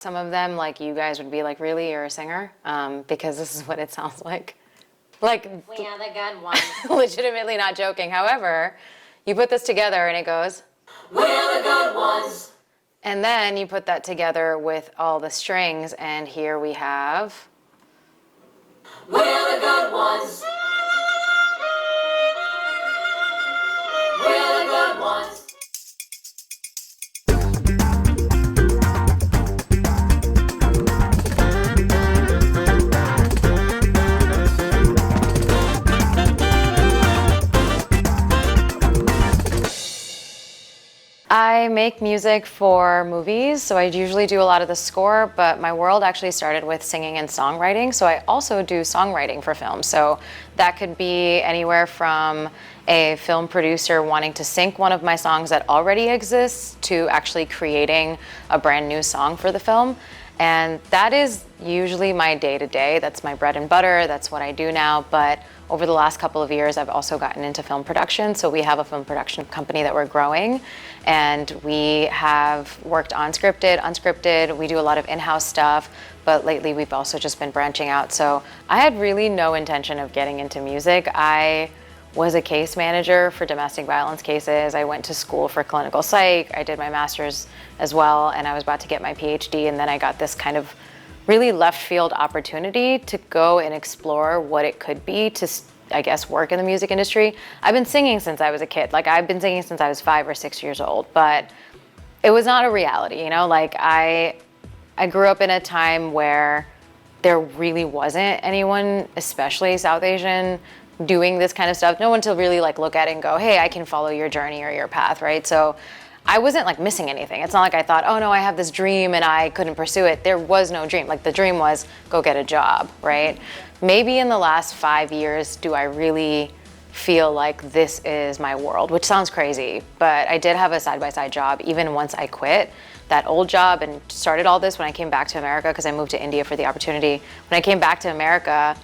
Some of them, like, you guys would be like, really, you're a singer? Because this is what it sounds like. Like, we are the good ones. Legitimately not joking. However, you put this together and it goes, we are the good ones. And then you put that together with all the strings, and here we have, we are the good ones. We are the good ones. I make music for movies, so I usually do a lot of the score, but my world actually started with singing and songwriting, so I also do songwriting for film. So that could be anywhere from a film producer wanting to sync one of my songs that already exists to actually creating a brand new song for the film. And that is usually my day-to-day. That's my bread and butter. That's what I do now. But over the last couple of years, I've also gotten into film production. So we have a film production company that we're growing. And we have worked on scripted, unscripted. We do a lot of in-house stuff. But lately, we've also just been branching out. So I had really no intention of getting into music. I was a case manager for domestic violence cases. I went to school for clinical psych. I did my master's as well, and I was about to get my PhD, and then I got this kind of really left field opportunity to go and explore what it could be to, I guess, work in the music industry. I've been singing since I was a kid. Like, I've been singing since I was 5 or 6 years old, but it was not a reality, you know? Like, I grew up in a time where there really wasn't anyone, especially South Asian, doing this kind of stuff. No one to really like look at it and go, hey, I can follow your journey or your path, right? So I wasn't like missing anything. It's not like I thought, oh no, I have this dream and I couldn't pursue it. There was no dream. Like, the dream was go get a job, right? Maybe in the last 5 years do I really feel like this is my world, which sounds crazy, but I did have a side-by-side job even once I quit that old job and started all this when I came back to America, because I moved to India for the opportunity. When I came back to America,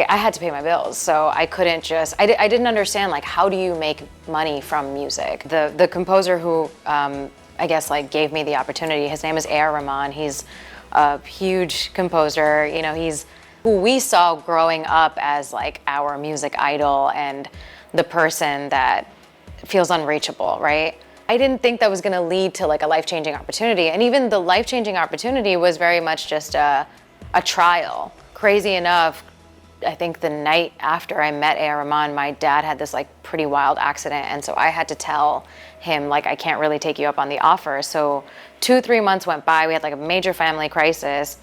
I had to pay my bills, so I couldn't just, I didn't understand, like, how do you make money from music? The composer who, I guess, like, gave me the opportunity, his name is Ar Rahman. He's a huge composer. You know, he's who we saw growing up as, like, our music idol and the person that feels unreachable, right? I didn't think that was gonna lead to, like, a life-changing opportunity, and even the life-changing opportunity was very much just a trial. Crazy enough, I think the night after I met Ar Rahman, my dad had this like pretty wild accident, and so I had to tell him, like, I can't really take you up on the offer. So 2-3 months went by. We had like a major family crisis.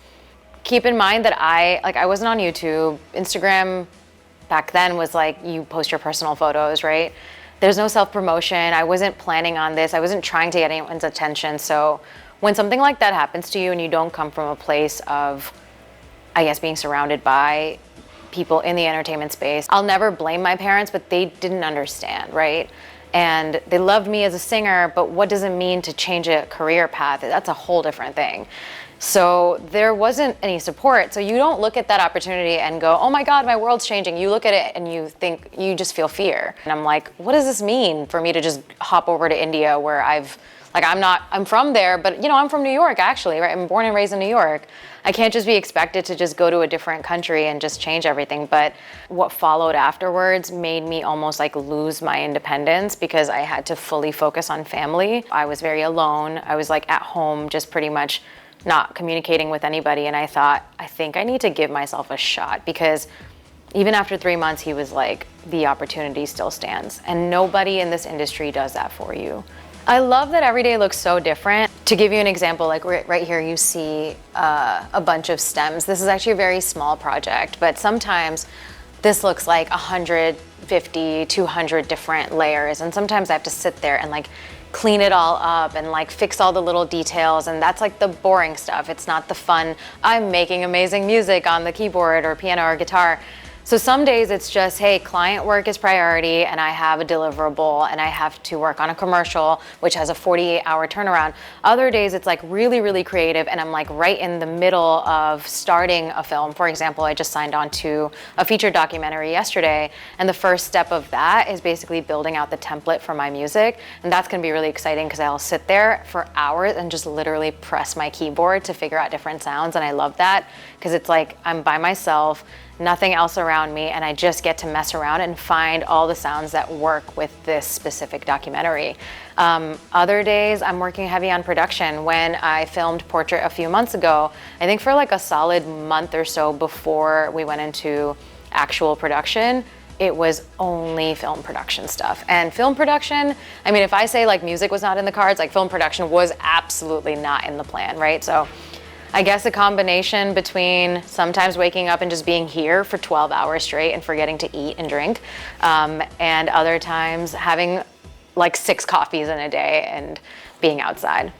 Keep in mind that I wasn't on YouTube. Instagram back then was like, you post your personal photos, right? There's no self-promotion. I wasn't planning on this. I wasn't trying to get anyone's attention. So when something like that happens to you and you don't come from a place of, I guess, being surrounded by people in the entertainment space, I'll never blame my parents, but they didn't understand, right? And they loved me as a singer, but what does it mean to change a career path? That's a whole different thing. So there wasn't any support. So you don't look at that opportunity and go, oh my God, my world's changing. You look at it and you think, you just feel fear. And I'm like, what does this mean for me to just hop over to India where I'm from there, but, you know, I'm from New York, actually, right? I'm born and raised in New York. I can't just be expected to just go to a different country and just change everything. But what followed afterwards made me almost like lose my independence, because I had to fully focus on family. I was very alone. I was like at home, just pretty much not communicating with anybody. And I thought, I think I need to give myself a shot, because even after 3 months, he was like, the opportunity still stands. And nobody in this industry does that for you. I love that every day looks so different. To give you an example, like right here, you see a bunch of stems. This is actually a very small project, but sometimes this looks like 150, 200 different layers. And sometimes I have to sit there and like clean it all up and like fix all the little details. And that's like the boring stuff. It's not the fun, I'm making amazing music on the keyboard or piano or guitar. So some days it's just, hey, client work is priority and I have a deliverable and I have to work on a commercial, which has a 48-hour turnaround. Other days it's like really, really creative and I'm like right in the middle of starting a film. For example, I just signed on to a feature documentary yesterday, and the first step of that is basically building out the template for my music. And that's gonna be really exciting because I'll sit there for hours and just literally press my keyboard to figure out different sounds. And I love that because it's like I'm by myself, nothing else around me, and I just get to mess around and find all the sounds that work with this specific documentary. Other days I'm working heavy on production. When I filmed Portrait a few months ago, I think for like a solid month or so before we went into actual production, it was only film production stuff. And film production, I mean, if I say like music was not in the cards, like film production was absolutely not in the plan, right? So I guess a combination between sometimes waking up and just being here for 12 hours straight and forgetting to eat and drink, and other times having like 6 coffees in a day and being outside.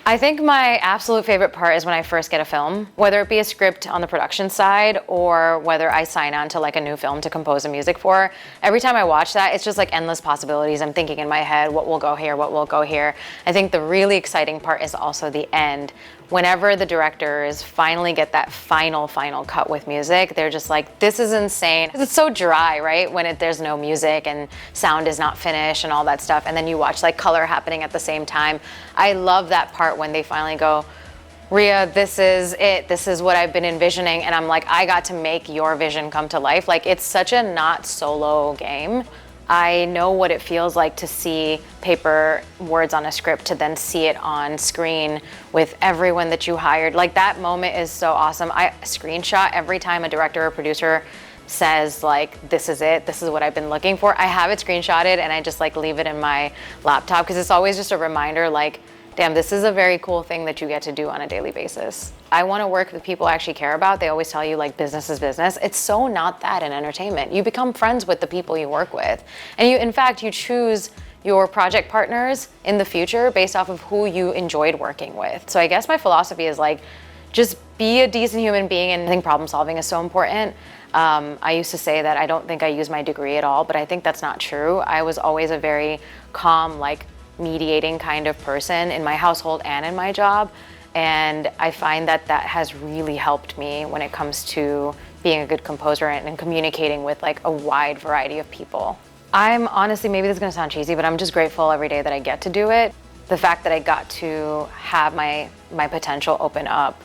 I think my absolute favorite part is when I first get a film, whether it be a script on the production side or whether I sign on to like a new film to compose the music for. Every time I watch that, it's just like endless possibilities. I'm thinking in my head, what will go here, what will go here. I think the really exciting part is also the end. Whenever the directors finally get that final cut with music, they're just like, this is insane. It's so dry, right? When there's no music and sound is not finished and all that stuff. And then you watch like color happening at the same time. I love that part when they finally go, Ria, this is it. This is what I've been envisioning. And I'm like, I got to make your vision come to life. Like, it's such a not solo game. I know what it feels like to see paper words on a script, to then see it on screen with everyone that you hired. Like, that moment is so awesome. I screenshot every time a director or producer says like, this is it, this is what I've been looking for. I have it screenshotted and I just like leave it in my laptop because it's always just a reminder like, damn, this is a very cool thing that you get to do on a daily basis. I want to work with people I actually care about. They always tell you like business is business. It's so not that in entertainment. You become friends with the people you work with. And in fact, you choose your project partners in the future based off of who you enjoyed working with. So I guess my philosophy is like, just be a decent human being, and I think problem solving is so important. I used to say that I don't think I use my degree at all, but I think that's not true. I was always a very calm, like mediating kind of person in my household and in my job. And I find that that has really helped me when it comes to being a good composer and communicating with like a wide variety of people. I'm honestly, maybe this is gonna sound cheesy, but I'm just grateful every day that I get to do it. The fact that I got to have my potential open up,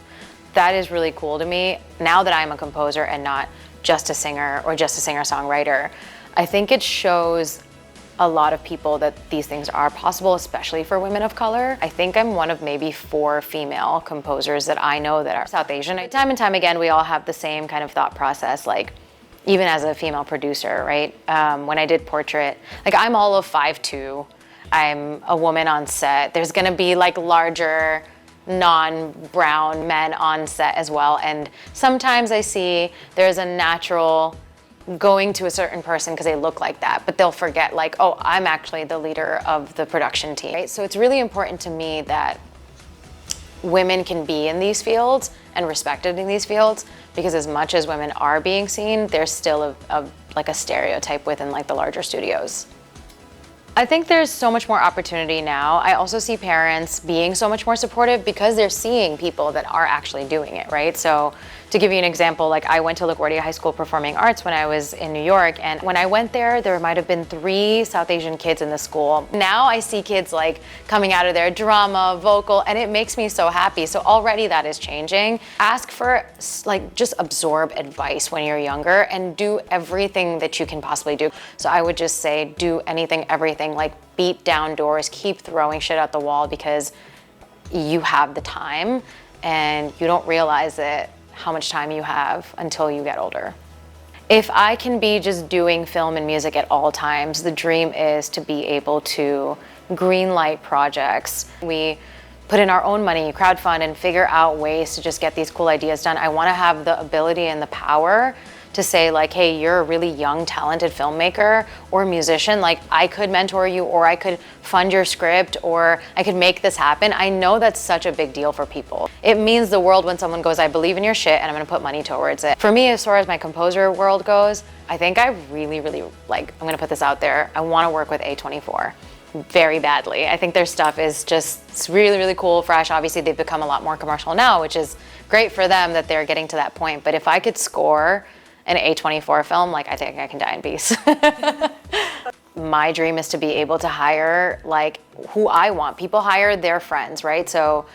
that is really cool to me. Now that I'm a composer and not just a singer or just a singer-songwriter, I think it shows a lot of people that these things are possible, especially for women of color. I think I'm one of maybe 4 female composers that I know that are South Asian. Time and time again, we all have the same kind of thought process, like even as a female producer, right? When I did Portrait, like I'm all of 5'2". I'm a woman on set. There's gonna be like larger non-brown men on set as well. And sometimes I see there's a natural going to a certain person because they look like that, but they'll forget like, oh, I'm actually the leader of the production team, right? So it's really important to me that women can be in these fields and respected in these fields, because as much as women are being seen, there's still like a stereotype within like the larger studios. I think there's so much more opportunity now. I also see parents being so much more supportive because they're seeing people that are actually doing it, right? So to give you an example, like I went to LaGuardia High School Performing Arts when I was in New York, and when I went there might have been 3 South Asian kids in the school. Now I see kids like coming out of there, drama, vocal, and it makes me so happy. So already that is changing. Ask for, like, just absorb advice when you're younger and do everything that you can possibly do. So I would just say do anything, everything, like beat down doors, keep throwing shit at the wall, because you have the time and you don't realize it, how much time you have until you get older. If I can be just doing film and music at all times, the dream is to be able to greenlight projects. We put in our own money, crowdfund, and figure out ways to just get these cool ideas done. I want to have the ability and the power to say like, hey, you're a really young, talented filmmaker or musician, like I could mentor you, or I could fund your script, or I could make this happen. I know that's such a big deal for people. It means the world when someone goes, I believe in your shit and I'm gonna put money towards it. For me, as far as my composer world goes, I think I really, like, I'm gonna put this out there, I wanna work with A24 very badly. I think their stuff is just, it's really, really cool, fresh. Obviously they've become a lot more commercial now, which is great for them that they're getting to that point. But if I could score an A24 film, like I think I can die in peace. My dream is to be able to hire like who I want. People hire their friends, right? So,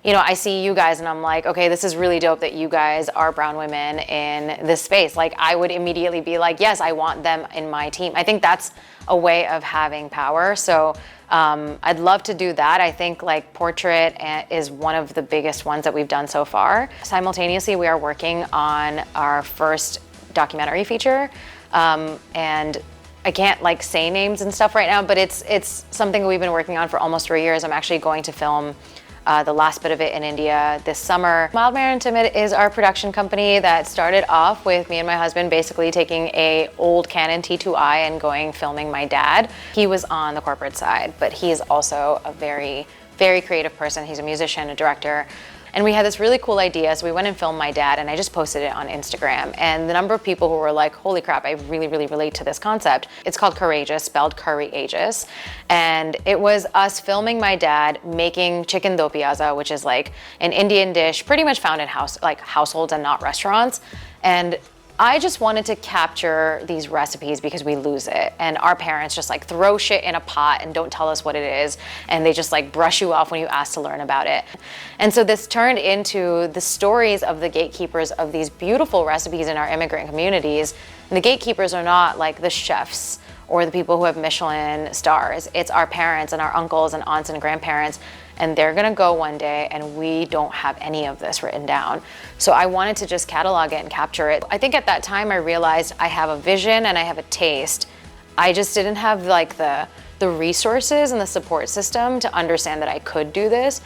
you know, I see you guys and I'm like, okay, this is really dope that you guys are brown women in this space. Like I would immediately be like, yes, I want them in my team. I think that's a way of having power. So I'd love to do that. I think like portrait is one of the biggest ones that we've done so far. Simultaneously, we are working on our first documentary feature, and I can't like say names and stuff right now, but it's something we've been working on for almost 3 years. I'm actually going to film the last bit of it in India this summer. Mild Mannered Timid is our production company that started off with me and my husband basically taking a old Canon T2i and going filming my dad. He was on the corporate side, but he is also a very, very creative person. He's a musician, a director. And we had this really cool idea, so we went and filmed my dad, and I just posted it on Instagram. And the number of people who were like, holy crap, I really, really relate to this concept. It's called Courageous, spelled Curry-ageous. And it was us filming my dad making chicken do piazza, which is like an Indian dish pretty much found in households and not restaurants. And I just wanted to capture these recipes because we lose it. And our parents just like throw shit in a pot and don't tell us what it is. And they just like brush you off when you ask to learn about it. And so this turned into the stories of the gatekeepers of these beautiful recipes in our immigrant communities. And the gatekeepers are not like the chefs or the people who have Michelin stars. It's our parents and our uncles and aunts and grandparents. And they're gonna go one day and we don't have any of this written down. So I wanted to just catalog it and capture it. I think at that time I realized I have a vision and I have a taste. I just didn't have like the resources and the support system to understand that I could do this.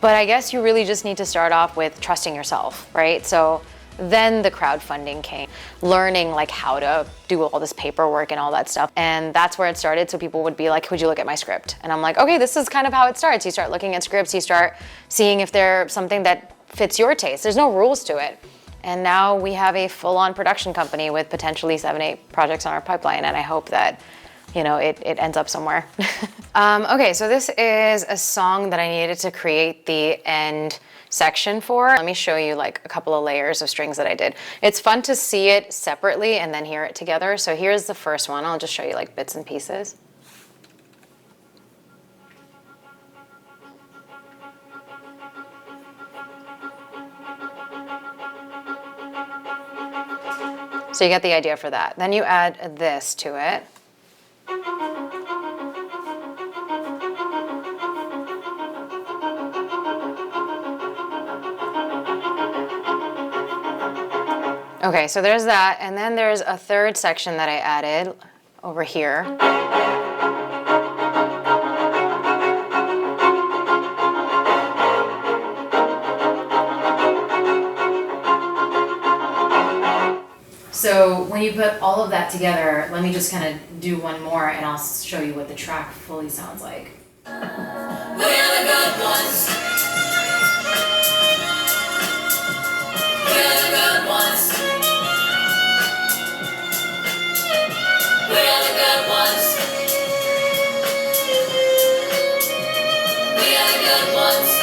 But I guess you really just need to start off with trusting yourself, right? So then the crowdfunding came, learning like how to do all this paperwork and all that stuff. And that's where it started. So people would be like, would you look at my script? And I'm like, okay, this is kind of how it starts. You start looking at scripts, you start seeing if they're something that fits your taste. There's no rules to it. And now we have a full-on production company with potentially 7-8 projects on our pipeline. And I hope that, you know, it ends up somewhere. Okay, so this is a song that I needed to create the end section for. Let me show you like a couple of layers of strings that I did. It's fun to see it separately and then hear it together. So here's the first one. I'll just show you like bits and pieces. So you get the idea for that. Then you add this to it. Okay, so there's that, and then there's a third section that I added over here. So when you put all of that together, let me just kind of do one more and I'll show you what the track fully sounds like. We're the good ones. We're the good ones. We're the good ones. We are the good ones.